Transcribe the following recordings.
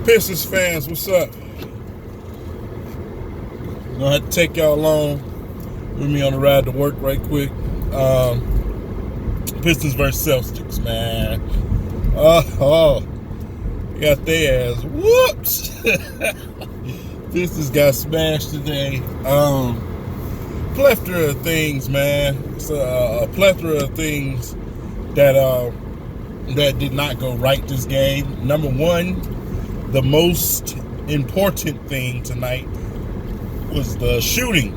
Pistons fans, what's up? Gonna have to take y'all along with me on the ride to work right quick. Pistons versus Celtics, man. Got their ass whoops. Pistons got smashed today. Plethora of things, man. It's a plethora of things that did not go right this game. Number one, the most important thing tonight was the shooting.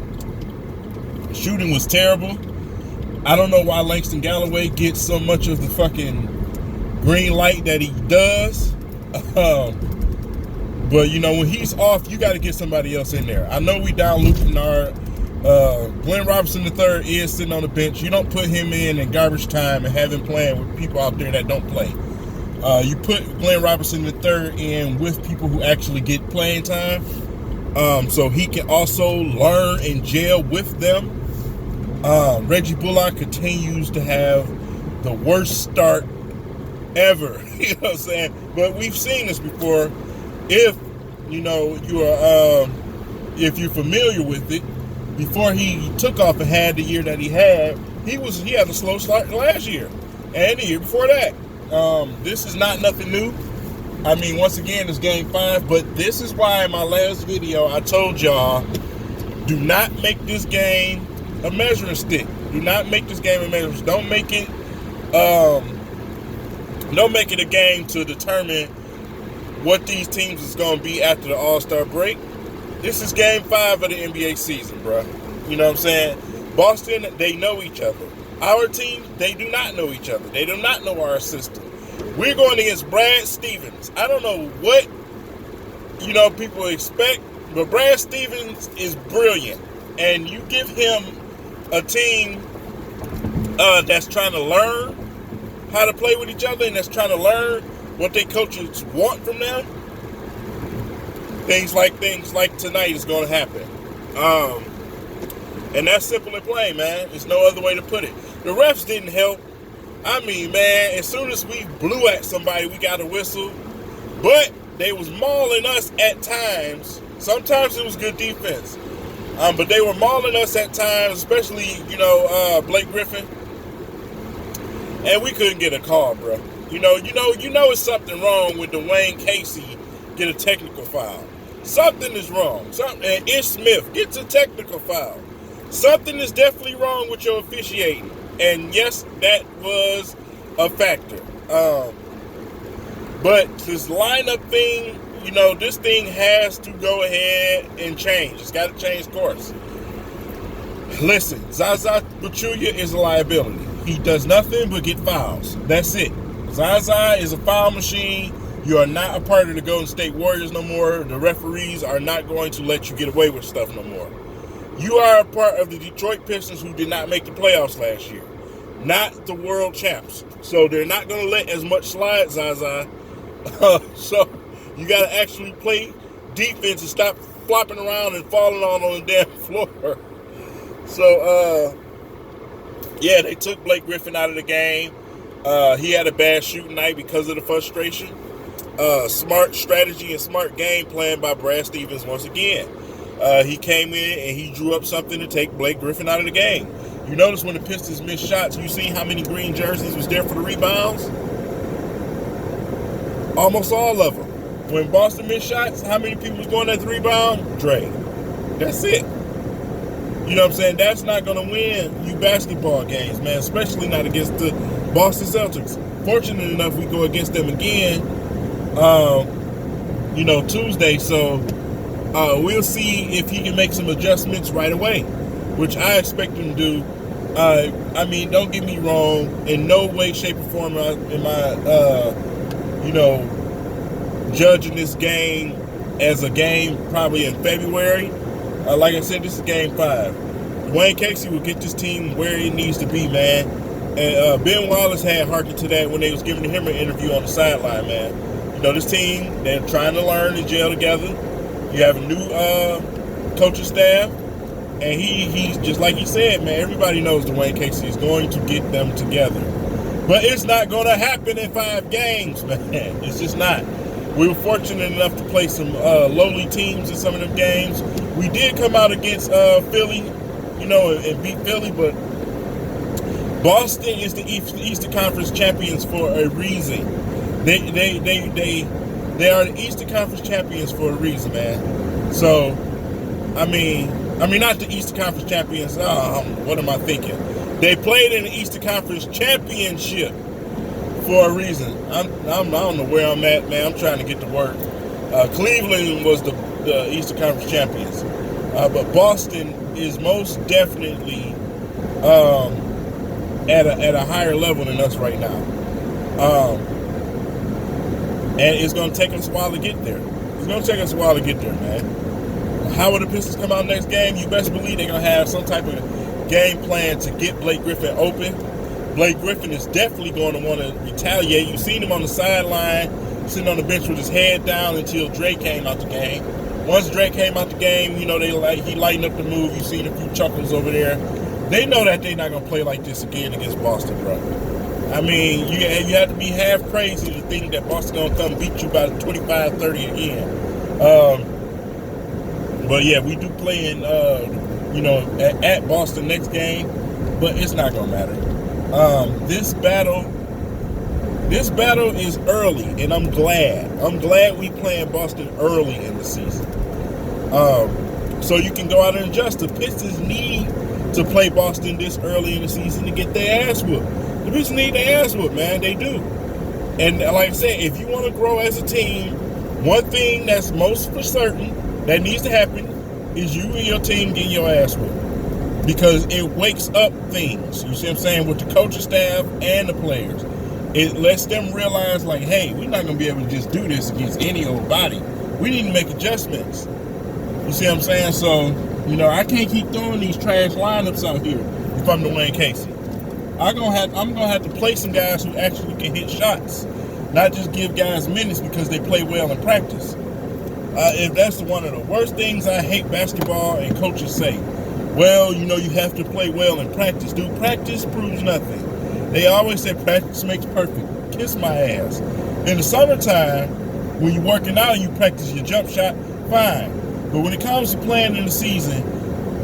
The shooting was terrible. I don't know why Langston Galloway gets so much of the fucking green light that he does. But, you know, when he's off, you got to get somebody else in there. I know we down Luke Kennard. Glenn Robinson III is sitting on the bench. You don't put him in garbage time and have him playing with people out there that don't play. You put Glenn Robinson III in with people who actually get playing time, so he can also learn and gel with them. Reggie Bullock continues to have the worst start ever. You know what I'm saying? But we've seen this before. If you know you are, if you're familiar with it, before he took off and had the year that he had a slow start last year and the year before that. This is not nothing new. I mean, once again, it's game 5, but this is why in my last video I told y'all, do not make this game a measuring stick. Do not make this game a measuring stick. Don't make it a game to determine what these teams is going to be after the All-Star break. This is game 5 of the NBA season, bro. You know what I'm saying? Boston, they know each other. Our team, they do not know each other. They do not know our system. We're going against Brad Stevens. I don't know what, you know, people expect, but Brad Stevens is brilliant. And you give him a team that's trying to learn how to play with each other and that's trying to learn what their coaches want from them. Things like tonight is going to happen. And that's simple and plain, man. There's no other way to put it. The refs didn't help. I mean, man, as soon as we blew at somebody, we got a whistle. But they was mauling us at times. Sometimes it was good defense. But they were mauling us at times, especially, you know, Blake Griffin. And we couldn't get a call, bro. You know it's something wrong with Dwayne Casey get a technical foul. Something is wrong. And Ish Smith gets a technical foul. Something is definitely wrong with your officiating. And yes, that was a factor. But this lineup thing, you know, this thing has to go ahead and change. It's got to change course. Listen, Zaza Pachulia is a liability. He does nothing but get fouls. That's it. Zaza is a foul machine. You are not a part of the Golden State Warriors no more. The referees are not going to let you get away with stuff no more. You are a part of the Detroit Pistons who did not make the playoffs last year. Not the world champs. So they're not going to let as much slide, Zaza. So you got to actually play defense and stop flopping around and falling on the damn floor. So, yeah, they took Blake Griffin out of the game. He had a bad shooting night because of the frustration. Smart strategy and smart game plan by Brad Stevens once again. He came in and he drew up something to take Blake Griffin out of the game. You notice when the Pistons missed shots, you see how many green jerseys was there for the rebounds? Almost all of them. When Boston missed shots, how many people was going at the rebound? Dre. That's it. You know what I'm saying? That's not going to win you basketball games, man, especially not against the Boston Celtics. Fortunate enough, we go against them again, you know, Tuesday. So we'll see if he can make some adjustments right away, which I expect him to do. I mean, don't get me wrong. In no way, shape, or form am I, you know, judging this game as a game probably in February. Like I said, this is game 5. Dwayne Casey will get this team where it needs to be, man. And Ben Wallace had hearkened to that when they was giving him an interview on the sideline, man. You know, this team, they're trying to learn and gel together. You have a new coaching staff. And he's just like he said, man, everybody knows Dwayne Casey is going to get them together. But it's not going to happen in 5 games, man. It's just not. We were fortunate enough to play some lowly teams in some of them games. We did come out against Philly, and beat Philly, but Boston is the Eastern Conference champions for a reason. They are the Eastern Conference champions for a reason, man. So, I mean, not the Eastern Conference champions. What am I thinking? They played in the Eastern Conference championship for a reason. I don't know where I'm at, man. I'm trying to get to work. Cleveland was the Eastern Conference champions, but Boston is most definitely at a higher level than us right now. And it's going to take us a while to get there. It's going to take us a while to get there, man. How will the Pistons come out next game? You best believe they're going to have some type of game plan to get Blake Griffin open. Blake Griffin is definitely going to want to retaliate. You've seen him on the sideline, sitting on the bench with his head down until Drake came out the game. Once Drake came out the game, he lightened up the move. You've seen a few chuckles over there. They know that they're not going to play like this again against Boston, bro. I mean, you have to be half crazy to think that Boston going to come beat you by 25-30 again. But yeah, we do play in, at Boston next game, but it's not going to matter. This battle is early, and I'm glad. I'm glad we playing Boston early in the season. So you can go out and adjust. The Pistons need to play Boston this early in the season to get their ass whooped. The Pistons need their ass whooped, man. They do. And like I said, if you want to grow as a team, one thing that's most for certain that needs to happen is you and your team getting your ass whooped. Because it wakes up things, you see what I'm saying, with the coaching staff and the players. It lets them realize, like, hey, we're not going to be able to just do this against any old body. We need to make adjustments. You see what I'm saying? So, I can't keep throwing these trash lineups out here if I'm Dwayne Casey. I'm gonna have to play some guys who actually can hit shots, not just give guys minutes because they play well in practice. If that's one of the worst things I hate basketball and coaches say, well, you have to play well in practice. Dude, practice proves nothing. They always say practice makes perfect. Kiss my ass. In the summertime, when you're working out and you practice your jump shot, fine. But when it comes to playing in the season,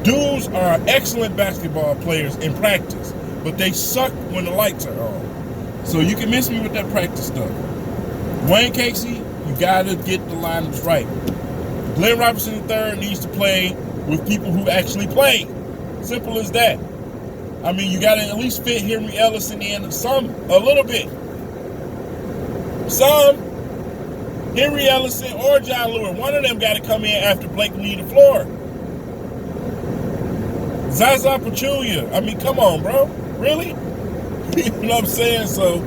dudes are excellent basketball players in practice, but they suck when the lights are on. So you can miss me with that practice stuff. Dwayne Casey, you got to get the lineups right. Glenn Robinson III needs to play with people who actually play. Simple as that. I mean, you got to at least fit Henry Ellison in a little bit. Henry Ellison or John Lewis, one of them got to come in after Blake leave the floor. Zaza Pachulia, I mean, come on, bro. Really? You know what I'm saying? So,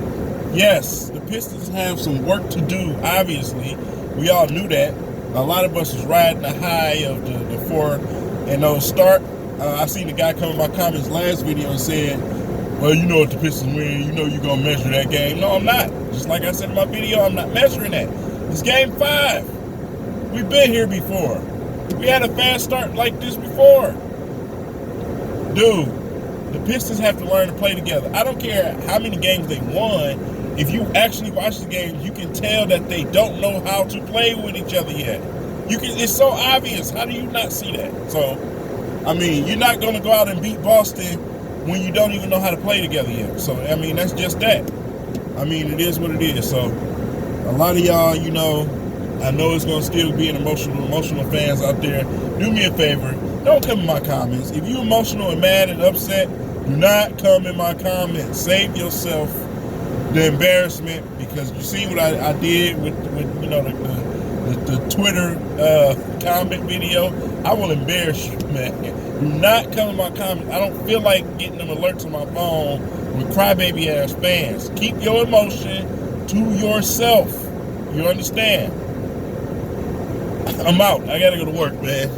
yes, the Pistons have some work to do, obviously. We all knew that. A lot of us was riding the high of the 4-0 start. I seen the guy come in my comments last video and said, well, you know if the Pistons win, you know you're going to measure that game. No, I'm not. Just like I said in my video, I'm not measuring that. It's game 5. We've been here before. We had a fast start like this before. Dude, the Pistons have to learn to play together. I don't care how many games they won. If you actually watch the games, you can tell that they don't know how to play with each other yet. It's so obvious. How do you not see that? So, I mean, you're not going to go out and beat Boston when you don't even know how to play together yet. So, I mean, that's just that. I mean, it is what it is. So, a lot of y'all, I know it's going to still be an emotional fans out there. Do me a favor. Don't come in my comments. If you're emotional and mad and upset, do not come in my comments. Save yourself the embarrassment, because you see what I did with the Twitter comment video. I will embarrass you, man. Do not come in my comments. I don't feel like getting them alerts on my phone with crybaby ass fans. Keep your emotion to yourself. You understand? I'm out. I gotta go to work, man.